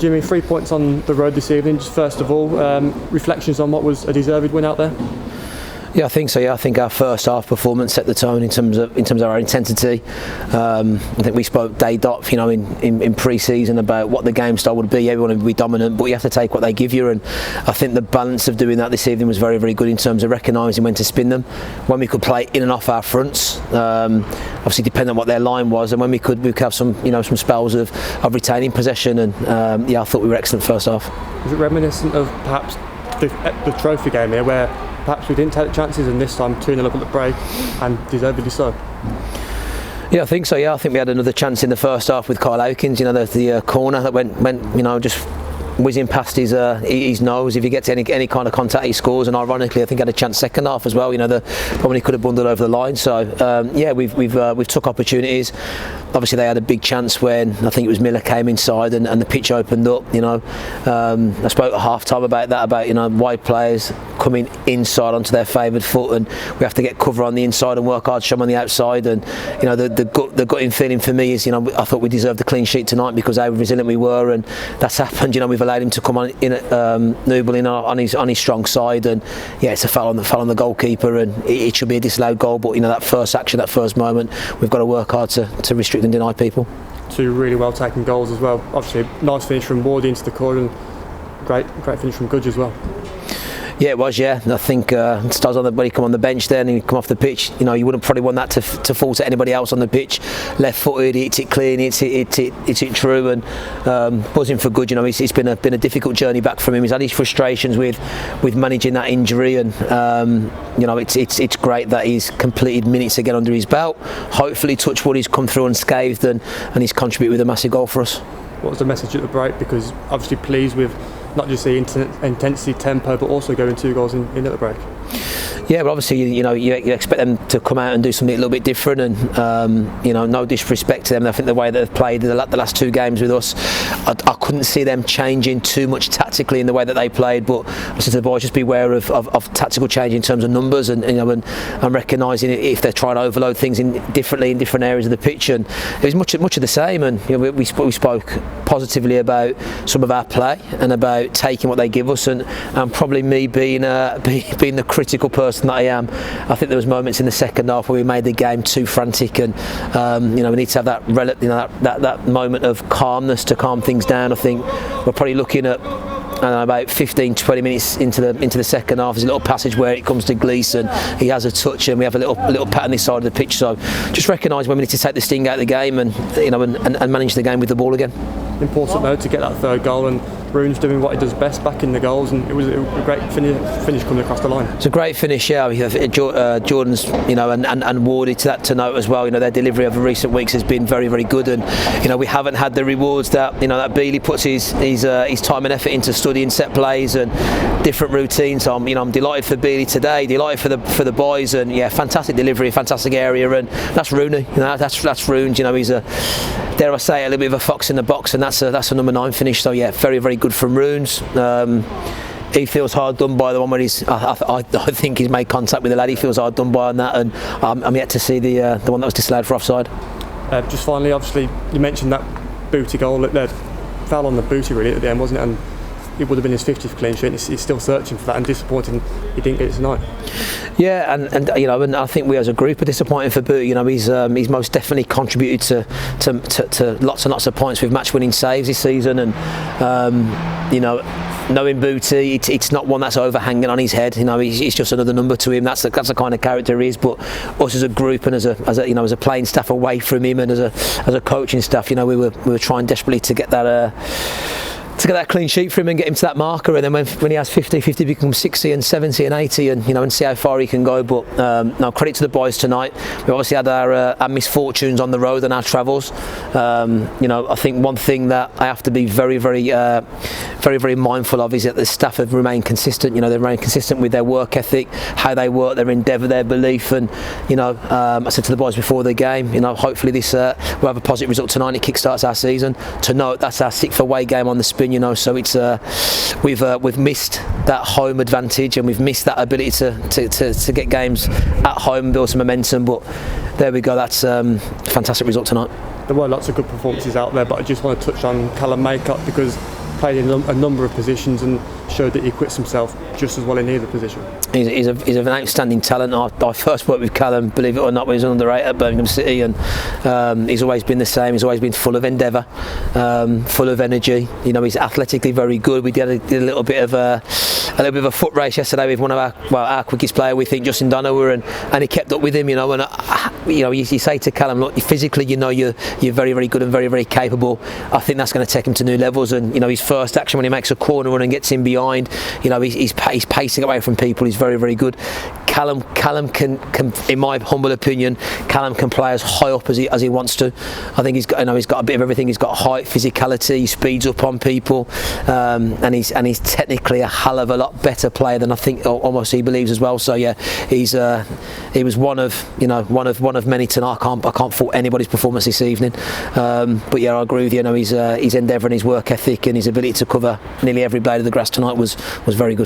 Jimmy, 3 points on the road this evening. Just first of all, reflections on what was a deserved win out there? Yeah, I think so. Yeah, I think our first half performance set the tone in terms of our intensity. I think we spoke day dot, in pre-season about what the game style would be. Everyone would be dominant, but you have to take what they give you. And I think the balance of doing that this evening was very, very good in terms of recognising when to spin them, when we could play in and off our fronts. Obviously, depending on what their line was, and when we could have some spells of retaining possession. And I thought we were excellent first half. Is it reminiscent of perhaps the trophy game here, where perhaps we didn't take the chances, and this time 2-0 up at the break, and deservedly so? Yeah, I think so. Yeah, I think we had another chance in the first half with Kyle Hawkins. The corner that went just whizzing past his nose. If he gets any kind of contact, he scores. And ironically, I think he had a chance second half as well. Probably could have bundled over the line. So we've took opportunities. Obviously, they had a big chance when I think it was Miller came inside and the pitch opened up. I spoke at half time about that, about wide players coming inside onto their favoured foot, and we have to get cover on the inside and work hard, show them on the outside. And the gutting feeling for me is, I thought we deserved the clean sheet tonight because how resilient we were, and that's happened. We've allowed him to come on in Noble on his strong side, and it's a foul on the goalkeeper, and it should be a disallowed goal. But that first action, that first moment, we've got to work hard to restrict and deny people. Two really well taken goals as well. Obviously, nice finish from Wardy into the corner, and great finish from Gudge as well. Yeah, it was. Yeah, I think Stas when he come on the bench there and he come off the pitch, you wouldn't probably want that to fall to anybody else on the pitch. Left-footed, he hits it clean, hits it true, and buzzing for good. It's been a difficult journey back from him. He's had his frustrations with managing that injury, and it's great that he's completed minutes again under his belt. Hopefully, touch wood, he's come through unscathed and he's contributed with a massive goal for us. What was the message at the break? Because obviously pleased with not just the intensity, tempo, but also going 2 goals in at the break. Yeah, but obviously you expect them to come out and do something a little bit different, and no disrespect to them. I think the way that they've played the last 2 games with us, I couldn't see them changing too much tactically in the way that they played. But I said to the boys, just beware of tactical change in terms of numbers, and recognising if they're trying to overload things differently in different areas of the pitch. And it was much of the same. And we spoke positively about some of our play and about taking what they give us, and probably me being the critical person that I am. I think there was moments in the second half where we made the game too frantic, and we need to have that moment of calmness to calm things down. I think we're probably looking at about 15-20 minutes into the second half. There's a little passage where it comes to Gleeson. He has a touch, and we have a little pat on this side of the pitch. So just recognise when we need to take the sting out of the game, and manage the game with the ball again. Important though to get that third goal, and Rune's doing what he does best, back in the goals, and it was a great finish coming across the line. It's a great finish, yeah. We have Jordan's, and Wardy to note as well. Their delivery over recent weeks has been very, very good, and we haven't had the rewards that that Bealey puts his time and effort into studying set plays and different routines. So I'm delighted for Bealey today, delighted for the boys, and fantastic delivery, fantastic area, and that's Rooney. That's Rune. He's dare I say, a little bit of a fox in the box, and that's a number 9 finish. So very, very good from Runes. He feels hard done by the one where I think he's made contact with the lad. He feels hard done by on that, and I'm yet to see the one that was disallowed for offside. Just finally, obviously, you mentioned that booty goal. Foul on the booty really at the end, wasn't it? And it would have been his 50th clean sheet. He's still searching for that, and disappointing he didn't get it tonight. Yeah, and I think we as a group are disappointed for Booty. He's most definitely contributed to lots and lots of points with match-winning saves this season, and knowing Booty, it's not one that's overhanging on his head. He's just another number to him. That's the kind of character he is. But us as a group and as a playing staff away from him, and as a coaching staff, we were trying desperately to get that clean sheet for him and get him to that marker, and then when he has 50 becomes 60 and 70 and 80, and see how far he can go. But no, credit to the boys tonight. We obviously had our misfortunes on the road and our travels. I think one thing that I have to be very, very, very, very mindful of is that the staff have remained consistent. They remain consistent with their work ethic, how they work, their endeavour, their belief, and I said to the boys before the game, hopefully this will have a positive result tonight. It kickstarts our season. To note, that's our 6th away game on the spin. So it's we've missed that home advantage, and we've missed that ability to get games at home and build some momentum. But there we go. That's a fantastic result tonight. There were lots of good performances out there, but I just want to touch on Callum Maycott, because played in a number of positions and showed that he acquits himself just as well in either position. He's an outstanding talent. I first worked with Callum, believe it or not, when he was underrated at Birmingham City, and he's always been the same. He's always been full of endeavour, full of energy. You know, he's athletically very good. We did a little bit of a foot race yesterday with one of our quickest player, we think, Justin Donowa, and he kept up with him. You know, and you say to Callum, look, physically, you know, you're very, very good and very, very capable. I think that's going to take him to new levels. And you know, his first action when he makes a corner run and gets in behind, you know, he's pacing away from people. He's very, very good. Callum can, in my humble opinion, Callum can play as high up as he wants to. I think he's got a bit of everything. He's got height, physicality, he speeds up on people, and he's technically a hell of a lot better player than I think almost he believes as well. So yeah, he was one of many tonight. I can't fault anybody's performance this evening. But yeah, I agree with you. You know, his endeavour and his work ethic and his ability to cover nearly every blade of the grass tonight was very good.